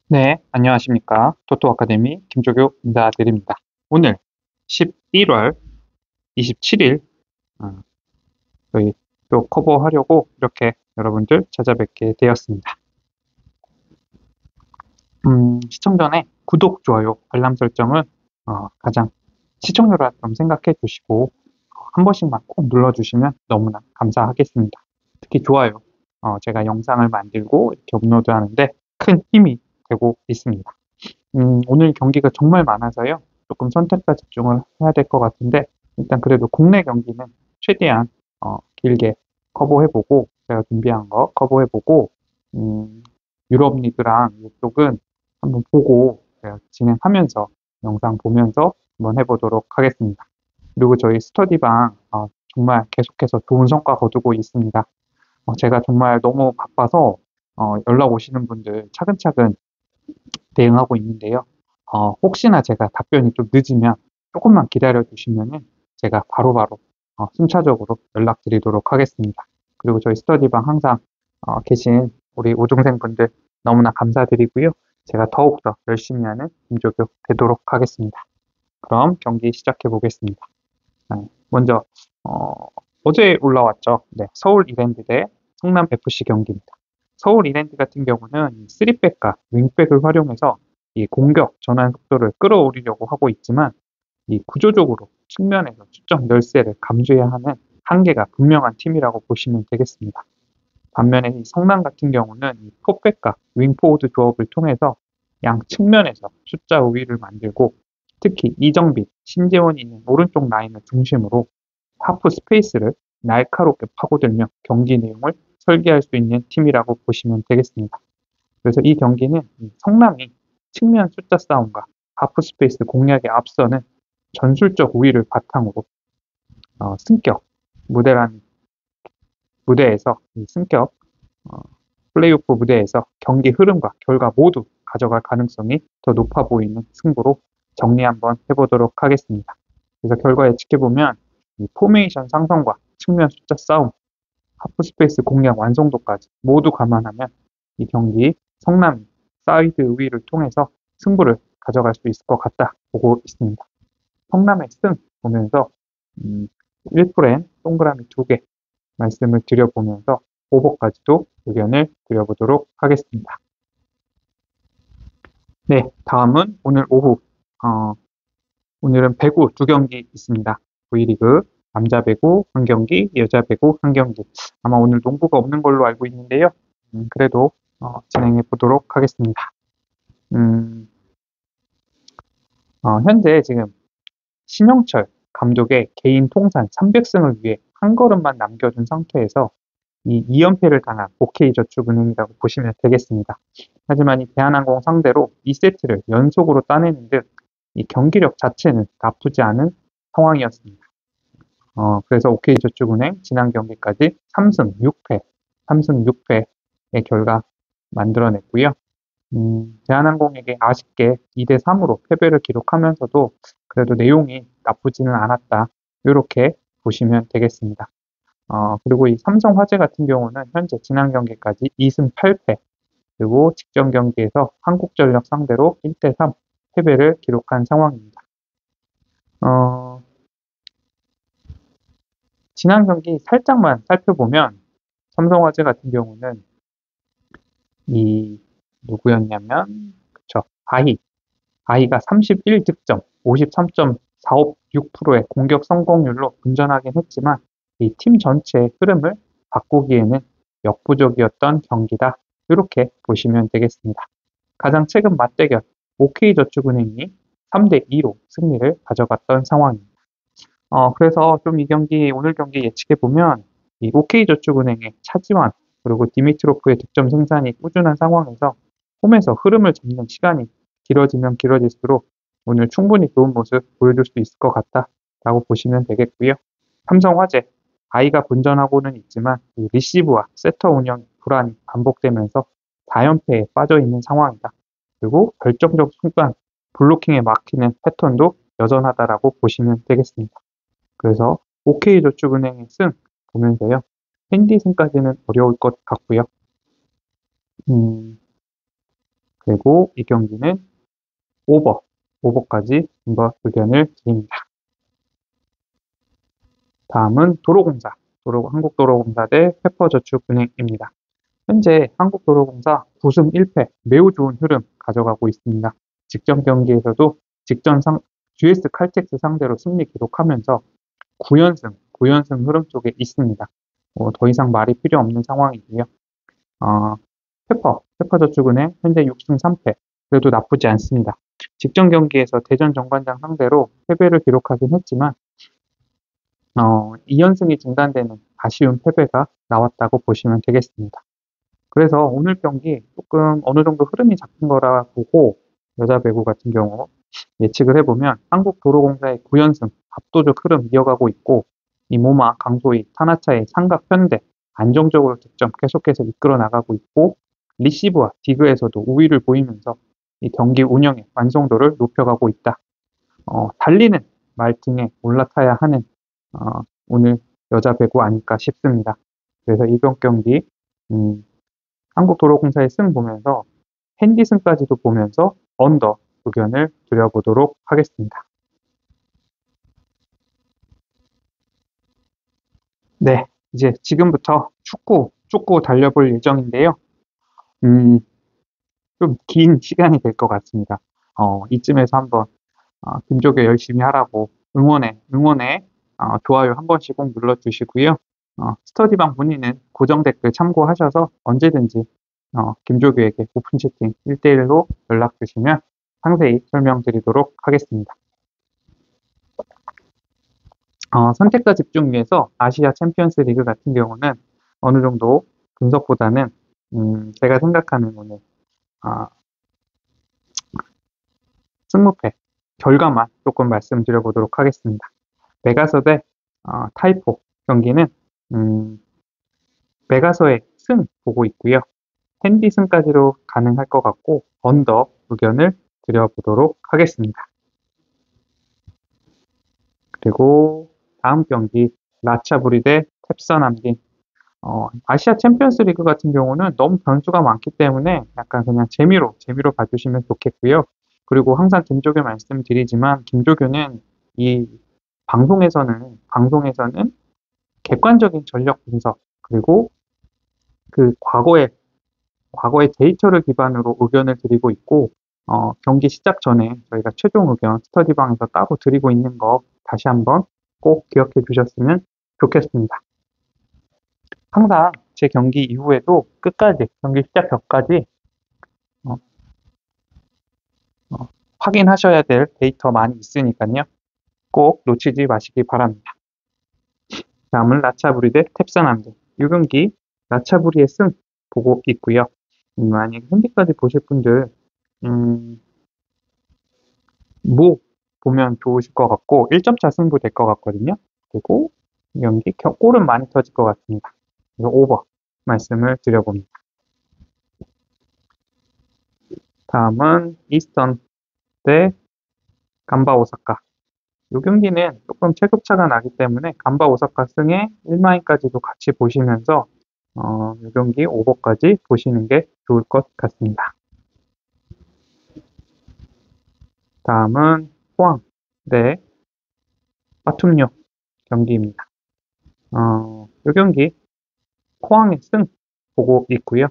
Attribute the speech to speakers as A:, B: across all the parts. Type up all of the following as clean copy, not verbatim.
A: 네, 안녕하십니까. 토토 아카데미 김조교 인사드립니다. 오늘 11월 27일 저희 또 커버하려고 이렇게 여러분들 찾아뵙게 되었습니다. 시청 전에 구독, 좋아요, 알람 설정은 가장 시청률을 좀 생각해 주시고 한 번씩만 꼭 눌러주시면 너무나 감사하겠습니다. 특히 좋아요, 제가 영상을 만들고 이렇게 업로드하는데 큰 힘이 되고 있습니다. 오늘 경기가 정말 많아서요. 조금 선택과 집중을 해야 될 것 같은데, 일단 그래도 국내 경기는 최대한 길게 커버해보고, 제가 준비한 거 커버해보고, 음, 유럽 리그랑 이쪽은 한번 보고 제가 진행하면서 영상 보면서 한번 해보도록 하겠습니다. 그리고 저희 스터디방 정말 계속해서 좋은 성과 거두고 있습니다. 제가 정말 너무 바빠서 연락 오시는 분들 차근차근 대응하고 있는데요. 혹시나 제가 답변이 좀 늦으면 조금만 기다려 주시면은 제가 바로바로 순차적으로 연락드리도록 하겠습니다. 그리고 저희 스터디방 항상 계신 우리 우등생분들 너무나 감사드리고요. 제가 더욱더 열심히 하는 김조교 되도록 하겠습니다. 그럼 경기 시작해 보겠습니다. 먼저 어, 어제 올라왔죠. 네, 서울 이랜드 대 성남 FC 경기입니다. 서울 이랜드 같은 경우는 3백과 윙백을 활용해서 이 공격 전환 속도를 끌어올리려고 하고 있지만 이 구조적으로 측면에서 수적 열세를 감수해야 하는 한계가 분명한 팀이라고 보시면 되겠습니다. 반면에 이 성남 같은 경우는 이 포백과 윙포워드 조합을 통해서 양 측면에서 숫자 우위를 만들고 특히 이정빈, 신재원이 있는 오른쪽 라인을 중심으로 하프 스페이스를 날카롭게 파고들며 경기 내용을 설계할 수 있는 팀이라고 보시면 되겠습니다. 그래서 이 경기는 성남이 측면 숫자 싸움과 하프 스페이스 공략에 앞서는 전술적 우위를 바탕으로 승격 무대라는 무대에서 이 승격 어, 플레이오프 무대에서 경기 흐름과 결과 모두 가져갈 가능성이 더 높아 보이는 승부로 정리 한번 해보도록 하겠습니다. 그래서 결과 예측해보면 이 포메이션 상성과 측면 숫자 싸움, 하프스페이스 공략 완성도까지 모두 감안하면 이 경기 성남이 사이드 우위를 통해서 승부를 가져갈 수 있을 것 같다 보고 있습니다. 성남의 승 보면서 1프렌 동그라미 2개 말씀을 드려보면서 오버까지도 의견을 드려보도록 하겠습니다. 네, 다음은 오늘 오후 오늘은 배구 두 경기 있습니다. V리그 남자 배구 한 경기, 여자 배구 한 경기. 아마 오늘 농구가 없는 걸로 알고 있는데요. 그래도 진행해 보도록 하겠습니다. 음, 현재 지금 신영철 감독의 개인 통산 300승을 위해 한 걸음만 남겨둔 상태에서 이 2연패를 당한 OK저축은행이라고 보시면 되겠습니다. 하지만 이 대한항공 상대로 2세트를 연속으로 따내는 듯 이 경기력 자체는 나쁘지 않은 상황이었습니다. 그래서 OK저축은행 지난 경기까지 3승 6패, 3승 6패의 결과 만들어냈고요. 대한항공에게 아쉽게 2대 3으로 패배를 기록하면서도 그래도 내용이 나쁘지는 않았다. 이렇게 보시면 되겠습니다. 그리고 이 삼성화재 같은 경우는 현재 지난 경기까지 2승 8패, 그리고 직전 경기에서 한국전력 상대로 1대 3 패배를 기록한 상황입니다. 어, 지난 경기 살짝만 살펴보면 삼성화재 같은 경우는 이 누구였냐면 그쵸 아이가 31득점 53.46%의 공격 성공률로 분전하긴 했지만 이 팀 전체의 흐름을 바꾸기에는 역부족이었던 경기다. 이렇게 보시면 되겠습니다. 가장 최근 맞대결 OK저축은행이 3대2로 승리를 가져갔던 상황입니다. 그래서 좀 이 경기, 오늘 경기 예측해보면, 이 OK저축은행의 차지완, 그리고 디미트로프의 득점 생산이 꾸준한 상황에서 홈에서 흐름을 잡는 시간이 길어지면 길어질수록 오늘 충분히 좋은 모습 보여줄 수 있을 것 같다라고 보시면 되겠고요. 삼성화재, 아이가 분전하고는 있지만 이 리시브와 세터 운영 불안이 반복되면서 4연패에 빠져 있는 상황이다. 그리고 결정적 순간 블로킹에 막히는 패턴도 여전하다라고 보시면 되겠습니다. 그래서 OK저축은행의 승 보면서요. 핸디 승까지는 어려울 것 같고요. 음, 그리고 이 경기는 오버까지 한번 의견을 드립니다. 다음은 도로공사, 한국도로공사 대 페퍼저축은행입니다. 현재 한국도로공사 9승 1패 매우 좋은 흐름 가져가고 있습니다. 직전 경기에서도 GS 칼텍스 상대로 승리 기록하면서 9연승 흐름 속에 있습니다. 더 이상 말이 필요 없는 상황이고요. 페퍼저축은행 현재 6승 3패, 그래도 나쁘지 않습니다. 직전 경기에서 대전 정관장 상대로 패배를 기록하긴 했지만 2연승이 중단되는 아쉬운 패배가 나왔다고 보시면 되겠습니다. 그래서 오늘 경기 조금 어느 정도 흐름이 잡힌 거라 보고 여자 배구 같은 경우 예측을 해보면 한국도로공사의 9연승 압도적 흐름 이어가고 있고 이모마, 강소희, 타나차의 상각 현대 안정적으로 득점 계속해서 이끌어 나가고 있고 리시브와 디그에서도 우위를 보이면서 이 경기 운영의 완성도를 높여가고 있다. 달리는 말등에 올라타야 하는 오늘 여자 배구 아닐까 싶습니다. 그래서 이번 경기 한국도로공사의 승 보면서 핸디승까지도 보면서 언더 의견을 드려보도록 하겠습니다. 네, 이제 지금부터 축구 달려볼 예정인데요. 좀 긴 시간이 될 것 같습니다. 이쯤에서 한번 김조교 열심히 하라고 응원에 좋아요 한 번씩 꼭 눌러주시고요. 스터디방 문의는 고정 댓글 참고하셔서 언제든지 김조교에게 오픈 채팅 1대1로 연락 주시면 상세히 설명드리도록 하겠습니다. 선택과 집중 위해서 아시아 챔피언스 리그 같은 경우는 어느 정도 분석보다는 제가 생각하는 오늘 승무패 결과만 조금 말씀드려보도록 하겠습니다. 메가서 대 타이포 경기는 메가서의 승 보고 있고요. 핸디 승까지도 가능할 것 같고 언더 의견을 드려보도록 하겠습니다. 그리고 다음 경기 라차부리 대 탭서 남긴 아시아 챔피언스 리그 같은 경우는 너무 변수가 많기 때문에 약간 그냥 재미로 봐주시면 좋겠고요. 그리고 항상 김조교 말씀드리지만 김조교는 이 방송에서는 객관적인 전력 분석 그리고 그 과거의 데이터를 기반으로 의견을 드리고 있고 경기 시작 전에 저희가 최종 의견 스터디방에서 따로 드리고 있는 거 다시 한번 꼭 기억해 주셨으면 좋겠습니다. 항상 제 경기 이후에도 끝까지 경기 시작 전까지 확인하셔야 될 데이터 많이 있으니까요. 꼭 놓치지 마시기 바랍니다. 다음은 라차부리 대 탭서 남긴. 이 경기 라차부리의 승 보고 있고요. 만약 현기까지 보실 분들 뭐 보면 좋으실 것 같고 1점차 승부 될 것 같거든요. 그리고 이 경기 골은 많이 터질 것 같습니다. 그래서 오버 말씀을 드려봅니다. 다음은 이스턴 대 간바 오사카. 이 경기는 조금 체급차가 나기 때문에 간바 오사카 승에 1마인까지도 같이 보시면서 이 경기 오버까지 보시는 게 좋을 것 같습니다. 다음은 포항 대 빠툼류 경기입니다. 이 경기 포항의 승 보고 있고요.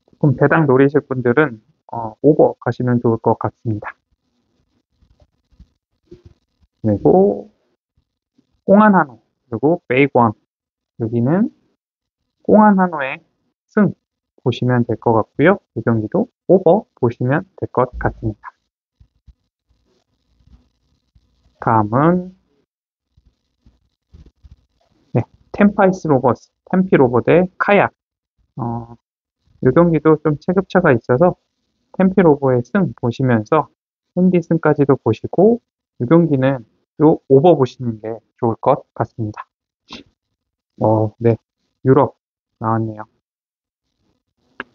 A: 조금 배당 노리실 분들은 오버 가시면 좋을 것 같습니다. 그리고 공안 한우 그리고 베이고항 여기는 공안 한우의 승 보시면 될 것 같고요. 이 경기도 오버 보시면 될 것 같습니다. 다음은 템파이스 로버스, 템피 로버 대 카약. 이 경기도 좀 체급차가 있어서 템피 로버의 승 보시면서 핸디 승까지도 보시고 이 경기는 요 오버 보시는 게 좋을 것 같습니다. 네. 유럽 나왔네요.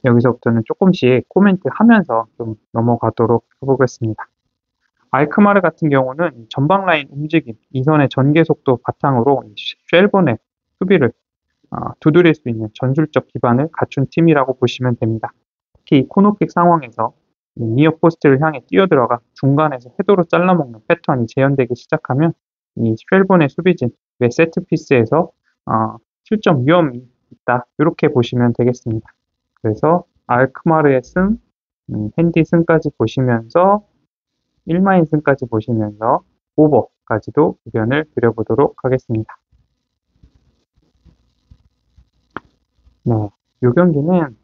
A: 여기서부터는 조금씩 코멘트 하면서 좀 넘어가도록 해보겠습니다. 알크마르 같은 경우는 전방 라인 움직임, 이선의 전개 속도 바탕으로 쉘본의 수비를 두드릴 수 있는 전술적 기반을 갖춘 팀이라고 보시면 됩니다. 특히 코너킥 상황에서 이 니어 포스트를 향해 뛰어들어가 중간에서 헤더로 잘라먹는 패턴이 재현되기 시작하면 이 쉘본의 수비진 외 세트피스에서 실점 위험이 있다. 이렇게 보시면 되겠습니다. 그래서 알크마르의 승, 핸디 승까지 보시면서 1마인 승까지 보시면서 오버까지도 의견을 드려보도록 하겠습니다. 네, 이 경기는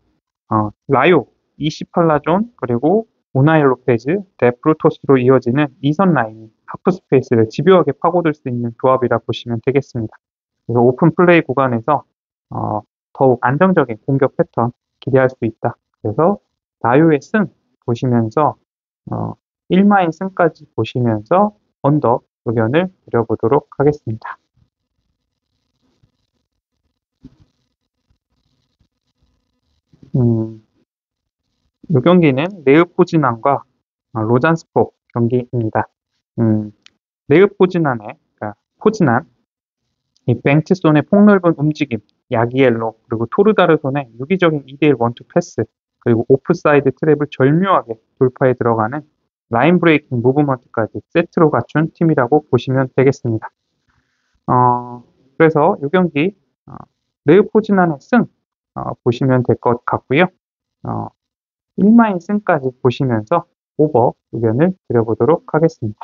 A: 라요, 이시팔라존, 그리고 우나이 로페즈, 데프루토스로 이어지는 2선 라인이 하프 스페이스를 집요하게 파고들 수 있는 조합이라 보시면 되겠습니다. 그래서 오픈 플레이 구간에서 더욱 안정적인 공격 패턴 기대할 수 있다. 그래서 라요의 승 보시면서 1마인 승까지 보시면서 언더 의견을 드려보도록 하겠습니다. 이 경기는 레흐 포즈난과 로잔스포 경기입니다. 레흐 포즈난의 그러니까 포즈난, 이 뱅트손의 폭넓은 움직임, 야기엘로 그리고 토르다르손의 유기적인 2대1 원투 패스 그리고 오프사이드 트랩을 절묘하게 돌파해 들어가는 라인 브레이킹 무브먼트까지 세트로 갖춘 팀이라고 보시면 되겠습니다. 그래서 이 경기 레흐 포즈난의 승 보시면 될 것 같고요. 1마인 승까지 보시면서 오버 의견을 드려보도록 하겠습니다.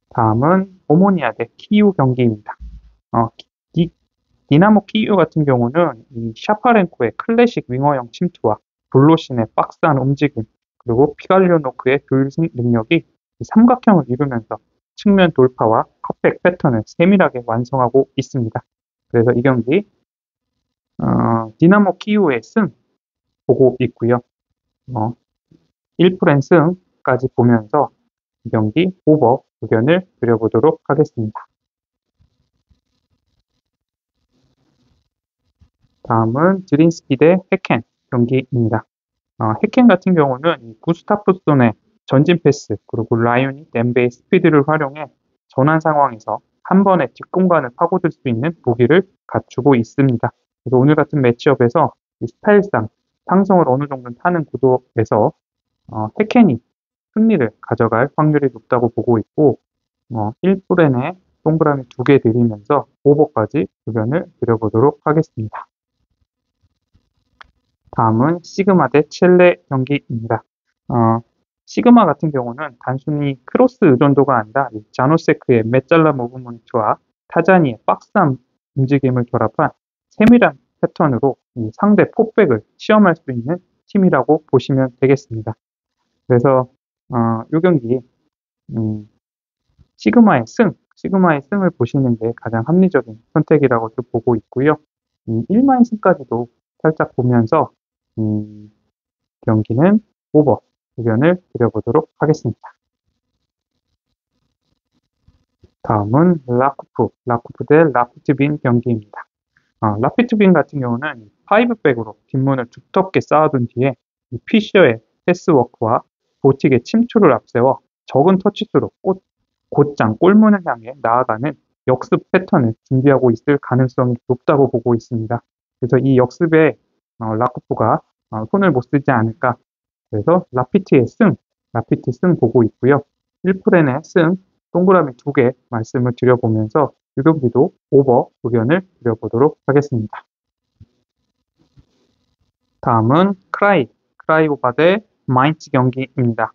A: 다음은 오모니아 대 키이우 경기입니다. 디나모 키이우 같은 경우는 이 샤파렌코의 클래식 윙어형 침투와 블로신의 박스한 움직임 그리고 피갈리오노크의 교율 능력이 삼각형을 이루면서 측면 돌파와 컵백 패턴을 세밀하게 완성하고 있습니다. 그래서 이 경기 디나모 키이우의 승 보고 있고요. 1프렌 승까지 보면서 이 경기 오버 의견을 드려보도록 하겠습니다. 다음은 드린스키 대 헤켄 경기입니다. 헤켄 같은 경우는 구스타프손의 전진 패스 그리고 라이온이 덴베의 스피드를 활용해 전환 상황에서 한 번에 뒷공간을 파고들 수 있는 무기를 갖추고 있습니다. 그래서 오늘 같은 매치업에서 이 스타일상 상성을 어느 정도 타는 구도에서 헤켄이 승리를 가져갈 확률이 높다고 보고 있고 1프렌에 동그라미 2개 드리면서 오버까지 의견을 드려보도록 하겠습니다. 다음은 시그마 대 첼레 경기입니다. 시그마 같은 경우는 단순히 크로스 의존도가 아니라 자노세크의 메잘라 무브먼트와 타자니의 박스한 움직임을 결합한 세밀한 패턴으로 이 상대 폭백을 시험할 수 있는 팀이라고 보시면 되겠습니다. 그래서 이 경기 시그마의 승을 보시는 게 가장 합리적인 선택이라고 보고 있고요. 1마인 승까지도 살짝 보면서 경기는 오버 의견을 드려보도록 하겠습니다. 다음은 라쿠프 대 라피트빈 경기입니다. 라피트빈 같은 경우는 5백으로 뒷문을 두텁게 쌓아둔 뒤에 피셔의 패스워크와 보틱의 침투를 앞세워 적은 터치수로 곧장 골문을 향해 나아가는 역습 패턴을 준비하고 있을 가능성이 높다고 보고 있습니다. 그래서 이 역습에 라쿠프가 손을 못 쓰지 않을까. 그래서 라피트 승 보고 있고요. 1프렌의 승, 동그라미 2개 말씀을 드려보면서 이 경기도 오버 의견을 드려보도록 하겠습니다. 다음은 크라이오바 대 마인츠 경기입니다.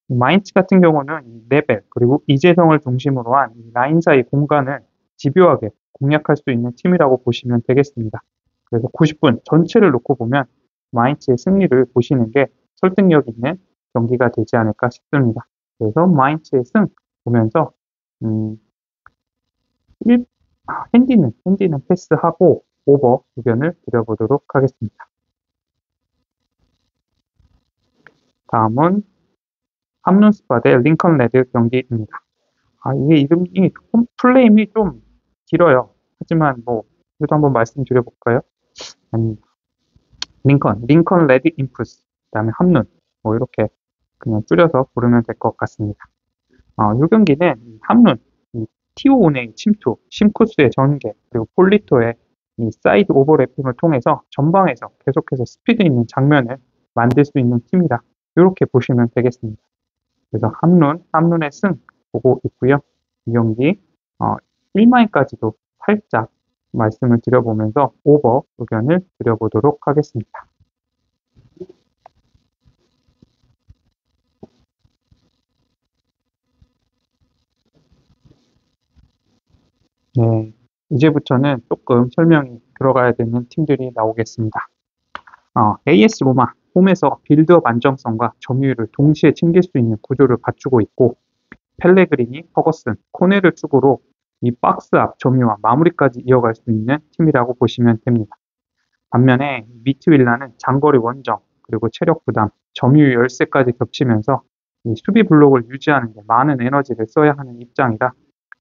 A: 마인츠 같은 경우는 레벨 그리고 이재성을 중심으로 한 라인 사이 공간을 집요하게 공략할 수 있는 팀이라고 보시면 되겠습니다. 그래서 90분 전체를 놓고 보면 마인츠의 승리를 보시는 게 설득력 있는 경기가 되지 않을까 싶습니다. 그래서 마인츠의 승 보면서 핸디는 패스하고 오버 의견을 드려보도록 하겠습니다. 다음은 함룬스파 대 링컨 레드 경기입니다. 이게 이름이 플레임이 좀 길어요. 하지만 그래도 한번 말씀드려볼까요? 링컨 레드 인프스, 그 다음에 함룬, 이렇게 그냥 줄여서 부르면 될 것 같습니다. 이 경기는 함룬, 티오온의 침투, 심쿠스의 전개, 그리고 폴리토의 이 사이드 오버래핑을 통해서 전방에서 계속해서 스피드 있는 장면을 만들 수 있는 팀이다. 이렇게 보시면 되겠습니다. 그래서 함룬의 승 보고 있고요. 이 경기 1마인까지도 살짝 말씀을 드려보면서 오버 의견을 드려보도록 하겠습니다. 네, 이제부터는 조금 설명이 들어가야 되는 팀들이 나오겠습니다. AS 로마, 홈에서 빌드업 안정성과 점유율을 동시에 챙길 수 있는 구조를 갖추고 있고, 펠레그리니, 퍼거슨, 코넬을 축으로 이 박스 앞 점유와 마무리까지 이어갈 수 있는 팀이라고 보시면 됩니다. 반면에 미트윌라는 장거리 원정, 그리고 체력 부담, 점유율 열세까지 겹치면서 이 수비 블록을 유지하는 데 많은 에너지를 써야 하는 입장이라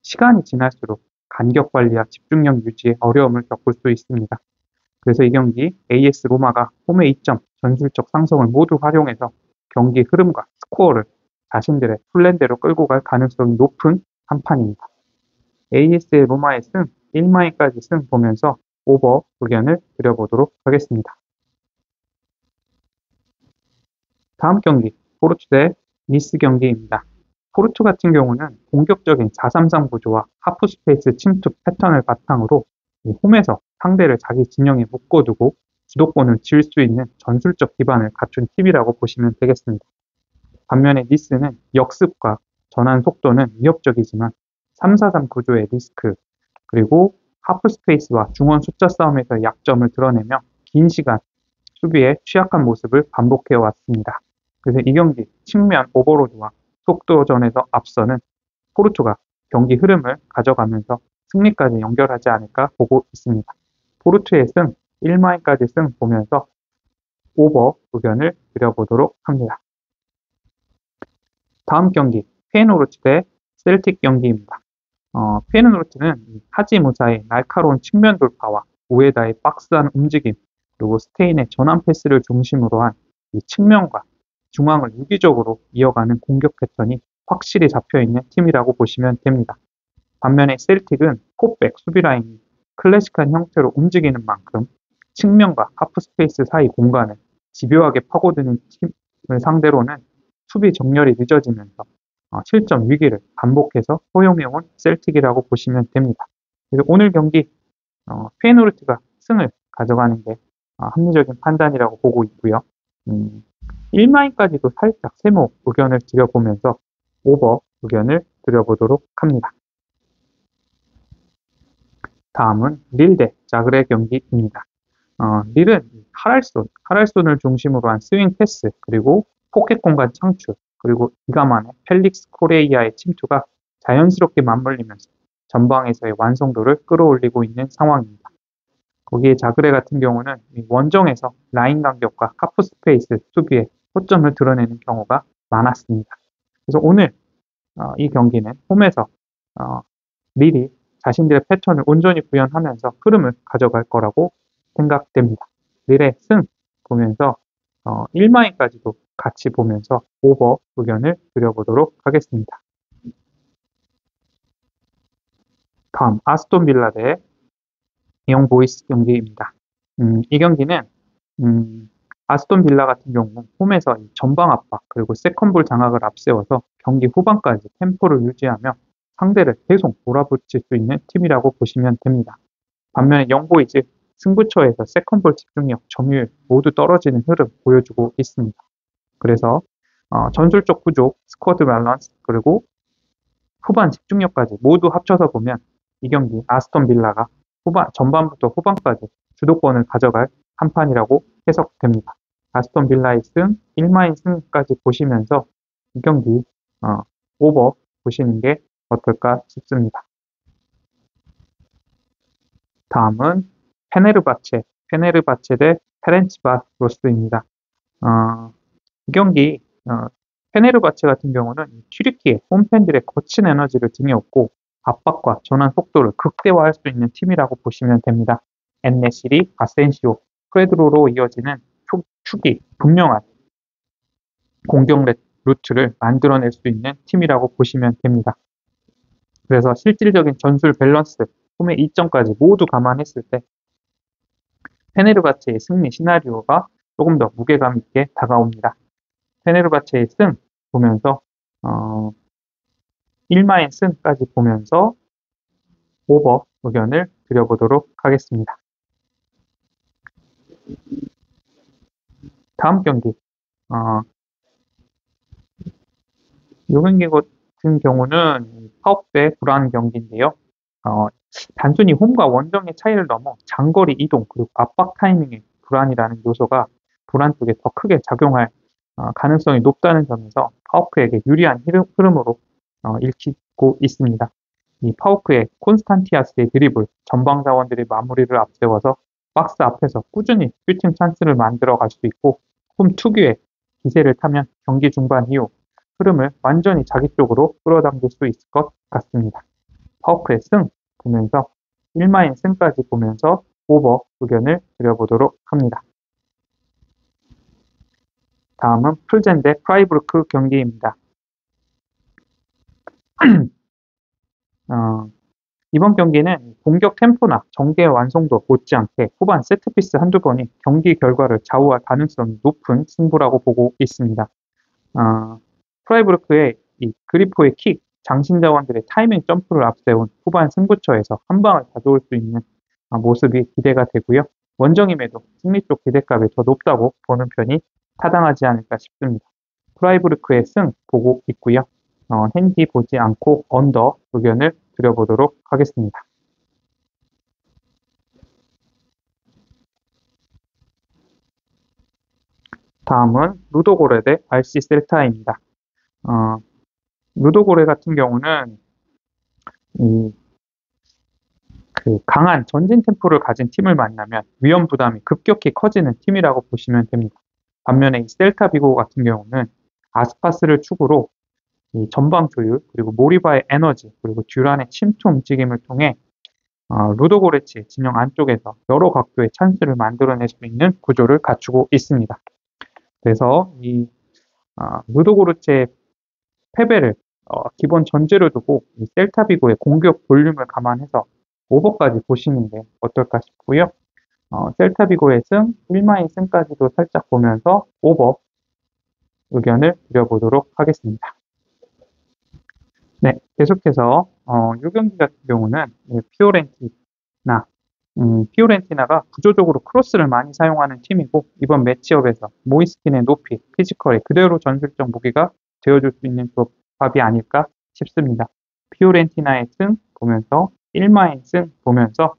A: 시간이 지날수록 간격 관리와 집중력 유지에 어려움을 겪을 수 있습니다. 그래서 이 경기 AS 로마가 홈의 이점, 전술적 상성을 모두 활용해서 경기 흐름과 스코어를 자신들의 플랜대로 끌고 갈 가능성이 높은 한 판입니다. AS의 로마의 승, 1마인까지 승 보면서 오버 의견을 드려보도록 하겠습니다. 다음 경기, 포르투 대 니스 경기입니다. 포르투 같은 경우는 공격적인 4-3-3 구조와 하프 스페이스 침투 패턴을 바탕으로 홈에서 상대를 자기 진영에 묶어두고 주도권을 쥘 수 있는 전술적 기반을 갖춘 팀이라고 보시면 되겠습니다. 반면에 니스는 역습과 전환 속도는 위협적이지만 3-4-3 구조의 리스크, 그리고 하프 스페이스와 중원 숫자 싸움에서 약점을 드러내며 긴 시간 수비에 취약한 모습을 반복해 왔습니다. 그래서 이 경기 측면 오버로드와 속도전에서 앞서는 포르투가 경기 흐름을 가져가면서 승리까지 연결하지 않을까 보고 있습니다. 포르투의 승, 1마인까지 승 보면서 오버 의견을 드려보도록 합니다. 다음 경기, 페이노르트 대 셀틱 경기입니다. 페이노르트는 하지 무사의 날카로운 측면 돌파와 우에다의 박스한 움직임, 그리고 스테인의 전환 패스를 중심으로 한 이 측면과 중앙을 유기적으로 이어가는 공격 패턴이 확실히 잡혀있는 팀이라고 보시면 됩니다. 반면에 셀틱은 포백 수비 라인이 클래식한 형태로 움직이는 만큼 측면과 하프 스페이스 사이 공간을 집요하게 파고드는 팀을 상대로는 수비 정렬이 늦어지면서 실점 위기를 반복해서 허용해온 셀틱이라고 보시면 됩니다. 그래서 오늘 경기 페이노르트가 승을 가져가는 게 합리적인 판단이라고 보고 있고요. 1마인까지도 살짝 세모 의견을 드려보면서 오버 의견을 드려보도록 합니다. 다음은 릴 대 자그레 경기입니다. 릴은 카랄손을 중심으로 한 스윙 패스, 그리고 포켓 공간 창출, 그리고 이가만의 펠릭스 코레이아의 침투가 자연스럽게 맞물리면서 전방에서의 완성도를 끌어올리고 있는 상황입니다. 거기에 자그레 같은 경우는 원정에서 라인 간격과 하프 스페이스 수비에 초점을 드러내는 경우가 많았습니다. 그래서 오늘 이 경기는 홈에서 릴이 자신들의 패턴을 온전히 구현하면서 흐름을 가져갈 거라고 생각됩니다. 릴의 승 보면서 1마인까지도 같이 보면서 오버 의견을 드려보도록 하겠습니다. 다음 아스톤 빌라 대 영 보이스 경기입니다. 이 경기는 아스톤 빌라 같은 경우 홈에서 전방 압박, 그리고 세컨볼 장악을 앞세워서 경기 후반까지 템포를 유지하며 상대를 계속 몰아붙일 수 있는 팀이라고 보시면 됩니다. 반면에 영보이즈 승부처에서 세컨볼 집중력, 점유율 모두 떨어지는 흐름 보여주고 있습니다. 그래서 전술적 구조, 스쿼드 밸런스, 그리고 후반 집중력까지 모두 합쳐서 보면 이 경기 아스톤 빌라가 전반부터 후반까지 주도권을 가져갈 한 판이라고 해석됩니다. 아스톤 빌라의 승, 1마인 승까지 보시면서 이 경기 오버 보시는 게 어떨까 싶습니다. 다음은 페네르바체 대 페렌치바로스입니다. 이 경기 페네르바체 같은 경우는 튀르키예 홈팬들의 거친 에너지를 등에 업고 압박과 전환 속도를 극대화할 수 있는 팀이라고 보시면 됩니다. 엔네시리, 아센시오, 프레드로로 이어지는 축이 분명한 공격 루트를 만들어낼 수 있는 팀이라고 보시면 됩니다. 그래서 실질적인 전술 밸런스, 홈의 이점까지 모두 감안했을 때 페네르바체의 승리 시나리오가 조금 더 무게감 있게 다가옵니다. 페네르바체의 승 보면서 1마의 승까지 보면서 오버 의견을 드려보도록 하겠습니다. 다음 경기 이 경기 같은 경우는 파업 대 불안 경기인데요. 단순히 홈과 원정의 차이를 넘어 장거리 이동 그리고 압박 타이밍의 불안이라는 요소가 불안 쪽에 더 크게 작용할 가능성이 높다는 점에서 파우크에게 유리한 흐름으로 읽히고 있습니다. 이 파우크의 콘스탄티아스의 드리블, 전방 자원들의 마무리를 앞세워서 박스 앞에서 꾸준히 슈팅 찬스를 만들어 갈 수 있고 홈 특유의 기세를 타면 경기 중반 이후 흐름을 완전히 자기 쪽으로 끌어당길 수 있을 것 같습니다. 파우크의 승 보면서 1마인 승까지 보면서 오버 의견을 드려보도록 합니다. 다음은 풀젠 대 프라이부르크 경기입니다. 이번 경기는 공격 템포나 전개 완성도 못지않게 후반 세트피스 한두 번이 경기 결과를 좌우할 가능성이 높은 승부라고 보고 있습니다. 프라이부르크의 이 그리포의 킥, 장신자원들의 타이밍 점프를 앞세운 후반 승부처에서 한 방을 가져올 수 있는 모습이 기대가 되고요. 원정임에도 승리 쪽 기대값이 더 높다고 보는 편이 타당하지 않을까 싶습니다. 프라이부르크의 승 보고 있고요. 핸디 보지 않고 언더 의견을 드려보도록 하겠습니다. 다음은 루도고레 대 RC 셀타입니다. 루도고레 같은 경우는 그 강한 전진 템포를 가진 팀을 만나면 위험 부담이 급격히 커지는 팀이라고 보시면 됩니다. 반면에 이 셀타 비고 같은 경우는 아스파스를 축으로 이 전방 조율 그리고 모리바의 에너지 그리고 듀란의 침투 움직임을 통해 루도고레치 진영 안쪽에서 여러 각도의 찬스를 만들어낼 수 있는 구조를 갖추고 있습니다. 그래서 이 루도고레치의 패배를 기본 전제로 두고 이 셀타비고의 공격 볼륨을 감안해서 오버까지 보시는 게 어떨까 싶고요. 셀타비고의 승, 1마의 승까지도 살짝 보면서 오버 의견을 드려보도록 하겠습니다. 네, 계속해서 이 경기 같은 경우는 피오렌티나가 구조적으로 크로스를 많이 사용하는 팀이고 이번 매치업에서 모이스킨의 높이, 피지컬이 그대로 전술적 무기가 되어줄 수 있는 조합이 아닐까 싶습니다. 피오렌티나의 승 보면서 1마의 승 보면서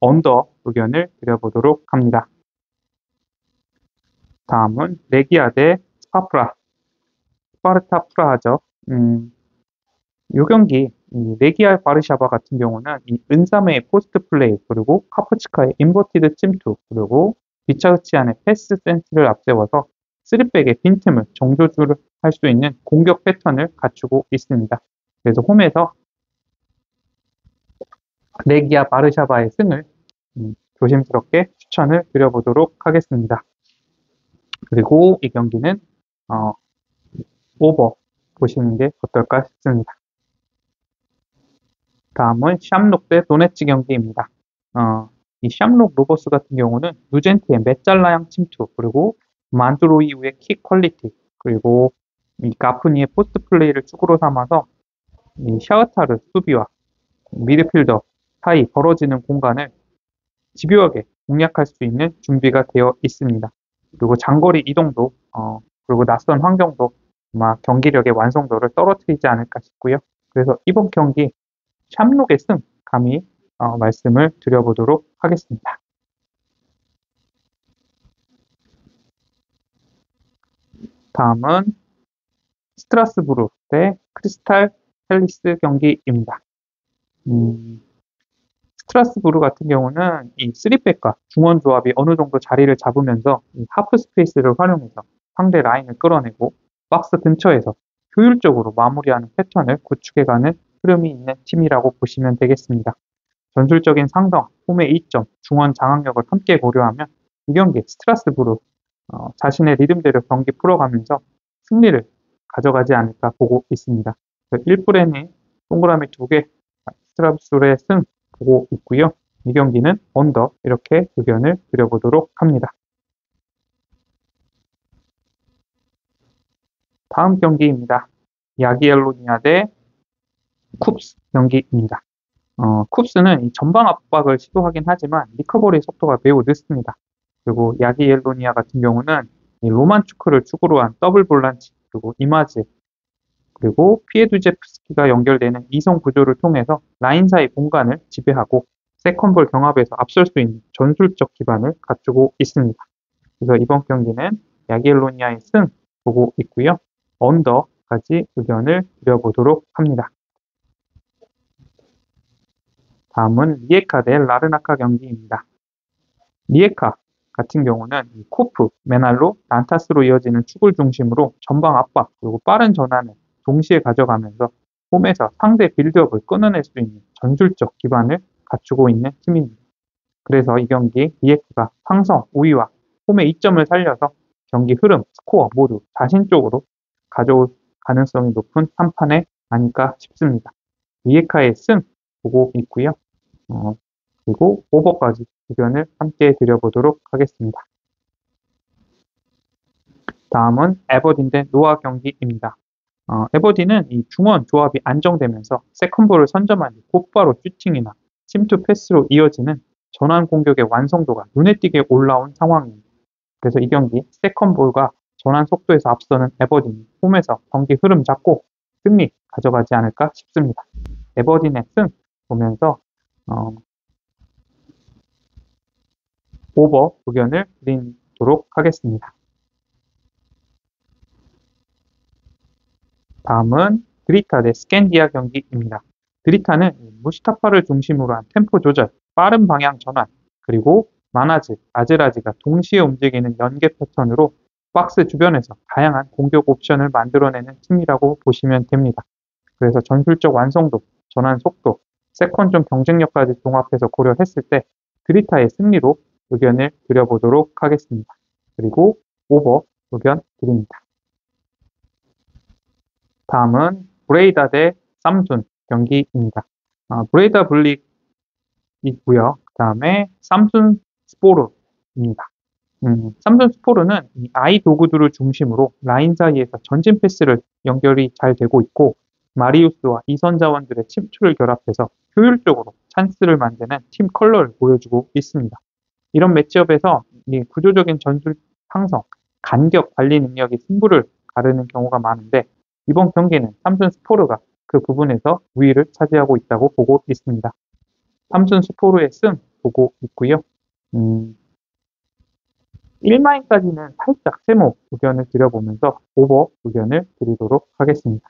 A: 언더 의견을 드려보도록 합니다. 다음은 레기아 대 스파르타 프라하죠. 이 경기 레기아 바르샤바 같은 경우는 이 은사메의 포스트 플레이 그리고 카프치카의 인버티드 침투 그리고 비차흐치안의 패스 센스를 앞세워서 3백의 빈틈을 정조주를 할 수 있는 공격 패턴을 갖추고 있습니다. 그래서 홈에서 레기아 바르샤바의 승을 조심스럽게 추천을 드려보도록 하겠습니다. 그리고 이 경기는 오버 보시는 게 어떨까 싶습니다. 다음은 샴록 대 도네츠 경기입니다. 이 샴록 로버스 같은 경우는 누젠트의 메잘라양 침투 그리고 만드로 이후의 킥 퀄리티 그리고 이 가프니의 포스트 플레이를 축으로 삼아서 이 샤흐타르 수비와 미드필더 사이 벌어지는 공간을 집요하게 공략할 수 있는 준비가 되어 있습니다. 그리고 장거리 이동도 그리고 낯선 환경도 아마 경기력의 완성도를 떨어뜨리지 않을까 싶고요. 그래서 이번 경기 샴록의 승 감히 말씀을 드려보도록 하겠습니다. 다음은 스트라스부르 대 크리스탈 팰리스 경기입니다. 스트라스부르 같은 경우는 이 3백과 중원 조합이 어느 정도 자리를 잡으면서 이 하프 스페이스를 활용해서 상대 라인을 끌어내고 박스 근처에서 효율적으로 마무리하는 패턴을 구축해가는 흐름이 있는 팀이라고 보시면 되겠습니다. 전술적인 상성, 홈의 이점, 중원 장악력을 함께 고려하면 이 경기 스트라스부르 자신의 리듬대로 경기 풀어가면서 승리를 가져가지 않을까 보고 있습니다. 1불에는 동그라미 2개 스트라스부르의 승 보고 있고요. 이 경기는 언더 이렇게 의견을 드려보도록 합니다. 다음 경기입니다. 야기엘로니아 대 쿱스 경기입니다. 쿱스는 이 전방 압박을 시도하긴 하지만 리커버리 속도가 매우 늦습니다. 그리고 야기엘로니아 같은 경우는 이 로만추크를 축으로 한 더블 볼란치 그리고 이마즈 그리고 피에두제프스키가 연결되는 이성 구조를 통해서 라인 사이 공간을 지배하고 세컨볼 경합에서 앞설 수 있는 전술적 기반을 갖추고 있습니다. 그래서 이번 경기는 야기엘로니아의 승 보고 있고요. 언더까지 의견을 드려보도록 합니다. 다음은 리에카 대 라르나카 경기입니다. 리에카 같은 경우는 이 코프, 메날로, 난타스로 이어지는 축을 중심으로 전방 압박 그리고 빠른 전환을 동시에 가져가면서 홈에서 상대 빌드업을 끊어낼 수 있는 전술적 기반을 갖추고 있는 팀입니다. 그래서 이 경기 리에카가 상성, 우위와 홈의 이점을 살려서 경기 흐름, 스코어 모두 자신 쪽으로 가져올 가능성이 높은 한 판이 아닐까 싶습니다. 리에카의 승 보고 있고요. 그리고 오버까지 의견을 함께 드려보도록 하겠습니다. 다음은 에버딘 대 노아 경기입니다. 에버딘은 이 중원 조합이 안정되면서 세컨볼을 선점한 뒤 곧바로 슈팅이나 침투 패스로 이어지는 전환 공격의 완성도가 눈에 띄게 올라온 상황입니다. 그래서 이 경기 세컨볼과 전환 속도에서 앞서는 에버딘이 홈에서 경기 흐름 잡고 승리 가져가지 않을까 싶습니다. 에버딘의 승 보면서 오버 의견을 드리도록 하겠습니다. 다음은 드리타 대 스캔디아 경기입니다. 드리타는 무스타파를 중심으로 한 템포 조절, 빠른 방향 전환, 그리고 마나즈, 아즈라지가 동시에 움직이는 연계 패턴으로 박스 주변에서 다양한 공격 옵션을 만들어내는 팀이라고 보시면 됩니다. 그래서 전술적 완성도, 전환 속도, 세컨점 경쟁력까지 종합해서 고려했을 때 드리타의 승리로 의견을 드려보도록 하겠습니다. 그리고 오버 의견 드립니다. 다음은 브레이다 대 삼순 경기입니다. 브레이다 블릭 있고요. 그 다음에 삼순 스포르입니다. 삼순 스포르는 이 아이 도구들을 중심으로 라인 사이에서 전진 패스를 연결이 잘 되고 있고 마리우스와 이선 자원들의 침투를 결합해서 효율적으로 찬스를 만드는 팀 컬러를 보여주고 있습니다. 이런 매치업에서 이 구조적인 전술 상성, 간격 관리 능력이 승부를 가르는 경우가 많은데 이번 경기는 삼순 스포르가 그 부분에서 우위를 차지하고 있다고 보고 있습니다. 삼순 스포르의 승 보고 있고요. 1마인까지는 살짝 세모 의견을 드려보면서 오버 의견을 드리도록 하겠습니다.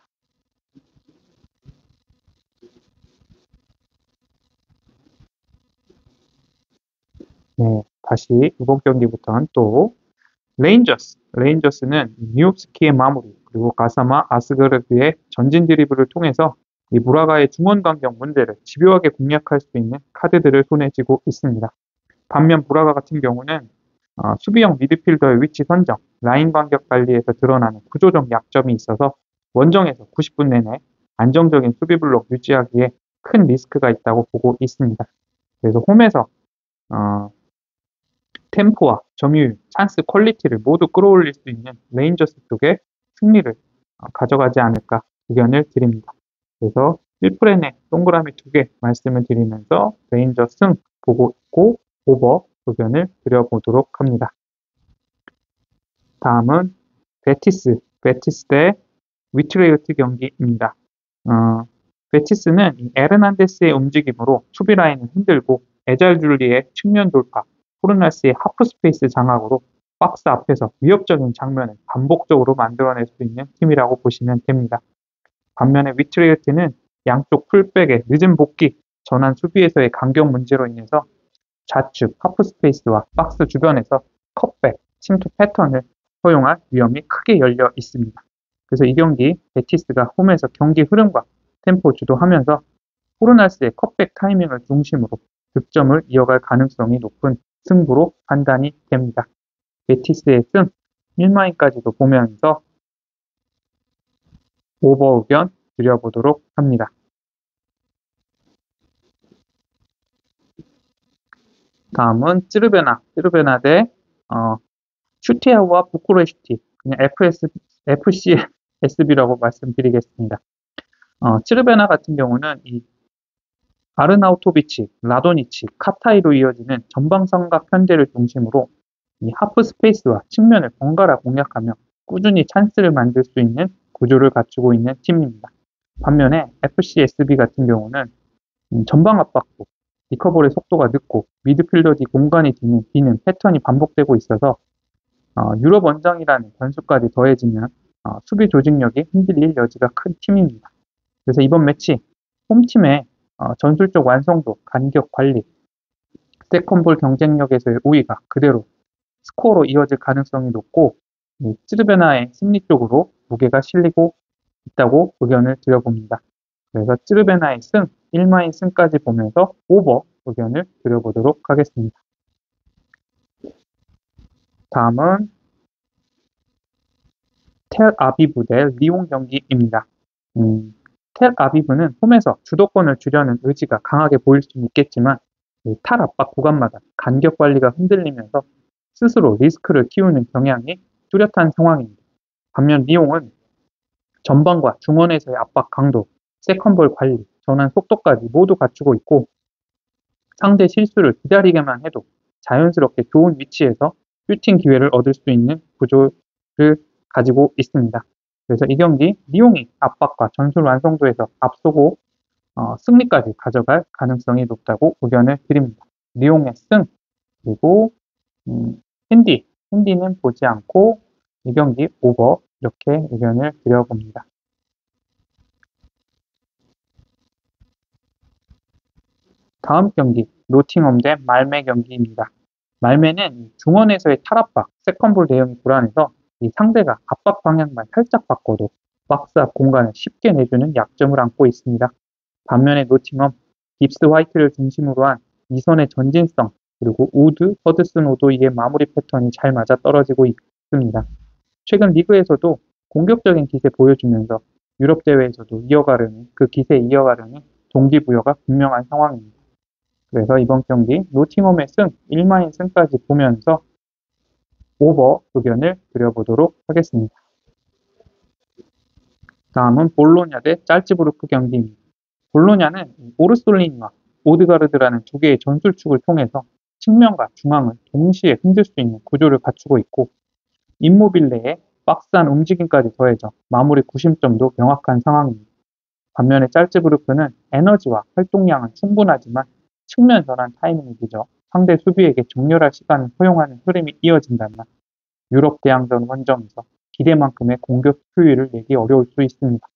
A: 네, 다시 이번 경기부터는 또 레인저스는 뉴옵스키의 마무리 그리고 가사마 아스그르드의 전진 드리블을 통해서 이 무라가의 중원 간격 문제를 집요하게 공략할 수 있는 카드들을 손에 쥐고 있습니다. 반면 무라가 같은 경우는 수비형 미드필더의 위치 선정, 라인 간격 관리에서 드러나는 구조적 약점이 있어서 원정에서 90분 내내 안정적인 수비 블록 유지하기에 큰 리스크가 있다고 보고 있습니다. 그래서 홈에서 템포와 점유율, 찬스 퀄리티를 모두 끌어올릴 수 있는 레인저스 쪽에 승리를 가져가지 않을까 의견을 드립니다. 그래서 1프렌에 동그라미 2개 말씀을 드리면서 레인저 승 보고 있고 오버 의견을 드려보도록 합니다. 다음은 베티스 대 위트레이트 경기입니다. 베티스는 에르난데스의 움직임으로 수비 라인을 흔들고 에잘줄리의 측면 돌파, 포르나스의 하프 스페이스 장악으로 박스 앞에서 위협적인 장면을 반복적으로 만들어낼 수 있는 팀이라고 보시면 됩니다. 반면에 위트레이트는 양쪽 풀백의 늦은 복귀, 전환 수비에서의 간격 문제로 인해서 좌측 하프 스페이스와 박스 주변에서 컷백, 침투 패턴을 허용할 위험이 크게 열려 있습니다. 그래서 이 경기 베티스가 홈에서 경기 흐름과 템포 주도하면서 포르나스의 컷백 타이밍을 중심으로 득점을 이어갈 가능성이 높은 승부로 판단이 됩니다. 베티스의 승 1마인까지도 보면서 오버 의견 드려보도록 합니다. 다음은 찌르베나 대 슈티아와 부쿠레슈티, 그냥 FCSB라고 말씀드리겠습니다. 찌르베나 같은 경우는 이 아르나우토비치, 라도니치, 카타이로 이어지는 전방삼각 편대를 중심으로 이 하프 스페이스와 측면을 번갈아 공략하며 꾸준히 찬스를 만들 수 있는 구조를 갖추고 있는 팀입니다. 반면에 FCSB 같은 경우는 전방 압박도, 리커버리 속도가 늦고 미드필더지 공간이 비는 패턴이 반복되고 있어서 유럽 원정이라는 변수까지 더해지면 수비 조직력이 흔들릴 여지가 큰 팀입니다. 그래서 이번 매치 홈팀의 전술적 완성도, 간격 관리, 세컨볼 경쟁력에서의 우위가 그대로 스코어로 이어질 가능성이 높고 찌르베나의 승리 쪽으로 무게가 실리고 있다고 의견을 드려봅니다. 그래서 찌르베나의 승, 1마인 승까지 보면서 오버 의견을 드려보도록 하겠습니다. 다음은 텔아비브 대 리옹 경기입니다. 텔아비브는 홈에서 주도권을 주려는 의지가 강하게 보일 수는 있겠지만 탈압박 구간마다 간격 관리가 흔들리면서 스스로 리스크를 키우는 경향이 뚜렷한 상황입니다. 반면 리옹은 전방과 중원에서의 압박 강도, 세컨볼 관리, 전환 속도까지 모두 갖추고 있고 상대 실수를 기다리게만 해도 자연스럽게 좋은 위치에서 슈팅 기회를 얻을 수 있는 구조를 가지고 있습니다. 그래서 이 경기 리옹이 압박과 전술 완성도에서 앞서고 승리까지 가져갈 가능성이 높다고 의견을 드립니다. 리옹의 승, 그리고 핸디는 보지 않고 이 경기 오버 이렇게 의견을 드려봅니다. 다음 경기 노팅엄 대 말메 경기입니다. 말메는 중원에서의 탈압박, 세컨볼 대응이 불안해서 이 상대가 압박 방향만 살짝 바꿔도 박스 앞 공간을 쉽게 내주는 약점을 안고 있습니다. 반면에 노팅엄, 깁스 화이트를 중심으로 한 이선의 전진성, 그리고 우드, 허드슨 오도이의 마무리 패턴이 잘 맞아 떨어지고 있습니다. 최근 리그에서도 공격적인 기세 보여주면서 유럽 대회에서도 그 기세 이어가려는 동기부여가 분명한 상황입니다. 그래서 이번 경기 노팅엄의 승, 1마인 승까지 보면서 오버 의견을 드려보도록 하겠습니다. 다음은 볼로냐 대 짤츠부르크 경기입니다. 볼로냐는 오르솔리니와 오드가르드라는 두 개의 전술축을 통해서 측면과 중앙을 동시에 흔들 수 있는 구조를 갖추고 있고 임모빌레의 박스한 움직임까지 더해져 마무리 구심점도 명확한 상황입니다. 반면에 짤츠부르크는 에너지와 활동량은 충분하지만 측면 전환 타이밍이 늦어 상대 수비에게 정렬할 시간을 허용하는 흐름이 이어진다면 유럽 대항전 원정에서 기대만큼의 공격 효율을 내기 어려울 수 있습니다.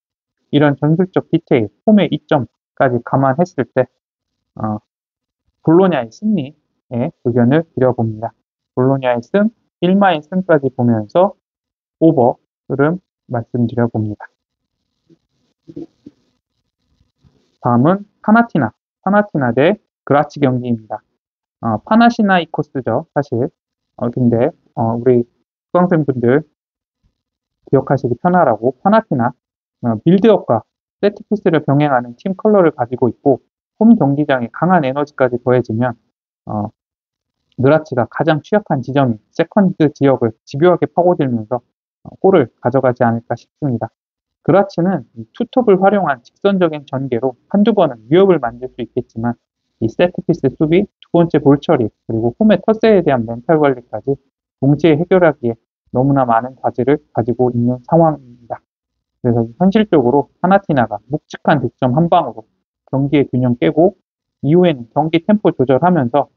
A: 이런 전술적 디테일, 홈의 이점까지 감안했을 때 볼로냐의 승리에 의견을 드려봅니다. 볼로냐의 승, 1마인 승까지 보면서 오버 흐름 말씀드려봅니다. 다음은 파나티나 대 그라치 경기입니다. 파나시나이코스죠, 사실. 근데 우리 수강생분들 기억하시기 편하라고 파나티나 빌드업과 세트피스를 병행하는 팀 컬러를 가지고 있고 홈 경기장에 강한 에너지까지 더해지면 느라치가 가장 취약한 지점인 세컨드 지역을 집요하게 파고들면서 골을 가져가지 않을까 싶습니다. 그라치는 투톱을 활용한 직선적인 전개로 한두 번은 위협을 만들 수 있겠지만 이 세트피스 수비, 두 번째 볼 처리, 그리고 홈의 텃세에 대한 멘탈 관리까지 동시에 해결하기에 너무나 많은 과제를 가지고 있는 상황입니다. 그래서 현실적으로 파나티나가 묵직한 득점 한 방으로 경기의 균형 깨고 이후에는 경기 템포 조절하면서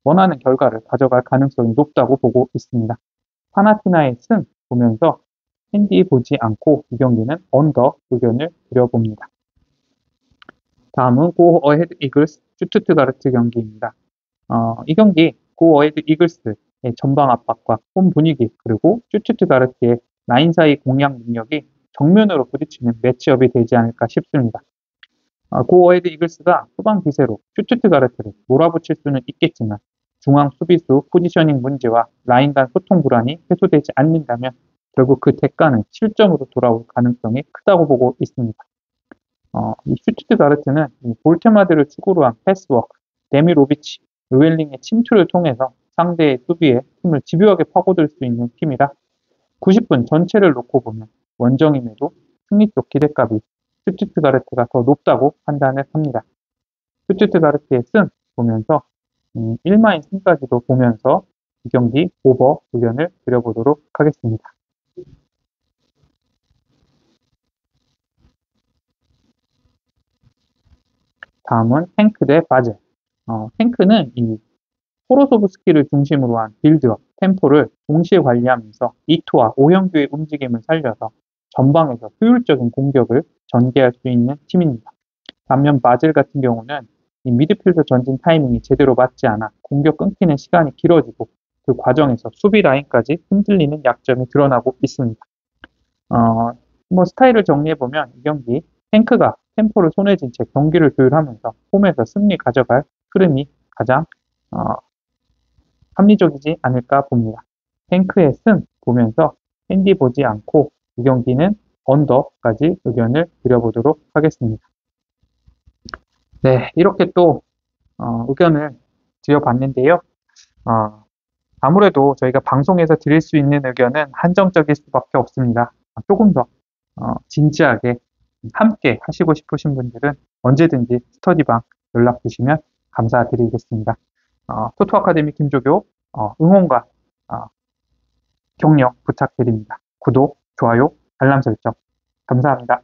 A: 원하는 결과를 가져갈 가능성이 높다고 보고 있습니다. 파나티나의 승 보면서 핸디 보지 않고 이 경기는 언더 의견을 드려봅니다. 다음은 고 어헤드 이글스 슈투트가르트 경기입니다. 이 경기 고 어헤드 이글스의 전방 압박과 홈 분위기 그리고 슈투트가르트의 라인 사이 공략 능력이 정면으로 부딪히는 매치업이 되지 않을까 싶습니다. 고 어헤드 이글스가 후방 기세로 슈투트가르트를 몰아붙일 수는 있겠지만 중앙 수비수 포지셔닝 문제와 라인 간 소통 불안이 해소되지 않는다면 결국 그 대가는 실점으로 돌아올 가능성이 크다고 보고 있습니다. 이 슈투트가르트는 볼테마드를 축으로 한 패스워크, 데미로비치, 의웰링의 침투를 통해서 상대의 수비에 틈을 집요하게 파고들 수 있는 팀이라 90분 전체를 놓고 보면 원정임에도 승리 쪽 기대값이 슈투트가르트가 더 높다고 판단을 합니다. 슈투트가르트의 승 보면서 1마인 승까지도 보면서 이 경기 오버 의견을 드려보도록 하겠습니다. 다음은 탱크 대 바젤. 탱크는 이 포로소브스키를 중심으로 한 빌드업, 템포를 동시에 관리하면서 이투와 오형규의 움직임을 살려서 전방에서 효율적인 공격을 전개할 수 있는 팀입니다. 반면 바젤 같은 경우는 이 미드필더 전진 타이밍이 제대로 맞지 않아 공격 끊기는 시간이 길어지고 그 과정에서 수비 라인까지 흔들리는 약점이 드러나고 있습니다. 스타일을 정리해보면 이 경기 탱크가 템포를 손에 쥔 채 경기를 조율하면서 홈에서 승리 가져갈 흐름이 가장 합리적이지 않을까 봅니다. 탱크의 승 보면서 핸디 보지 않고 이 경기는 언더까지 의견을 드려보도록 하겠습니다. 네, 이렇게 또 의견을 드려봤는데요. 아무래도 저희가 방송에서 드릴 수 있는 의견은 한정적일 수밖에 없습니다. 조금 더 진지하게 함께 하시고 싶으신 분들은 언제든지 스터디방 연락 주시면 감사드리겠습니다. 토토 아카데미 김조교 응원과 격려 부탁드립니다. 구독, 좋아요, 알람 설정 감사합니다.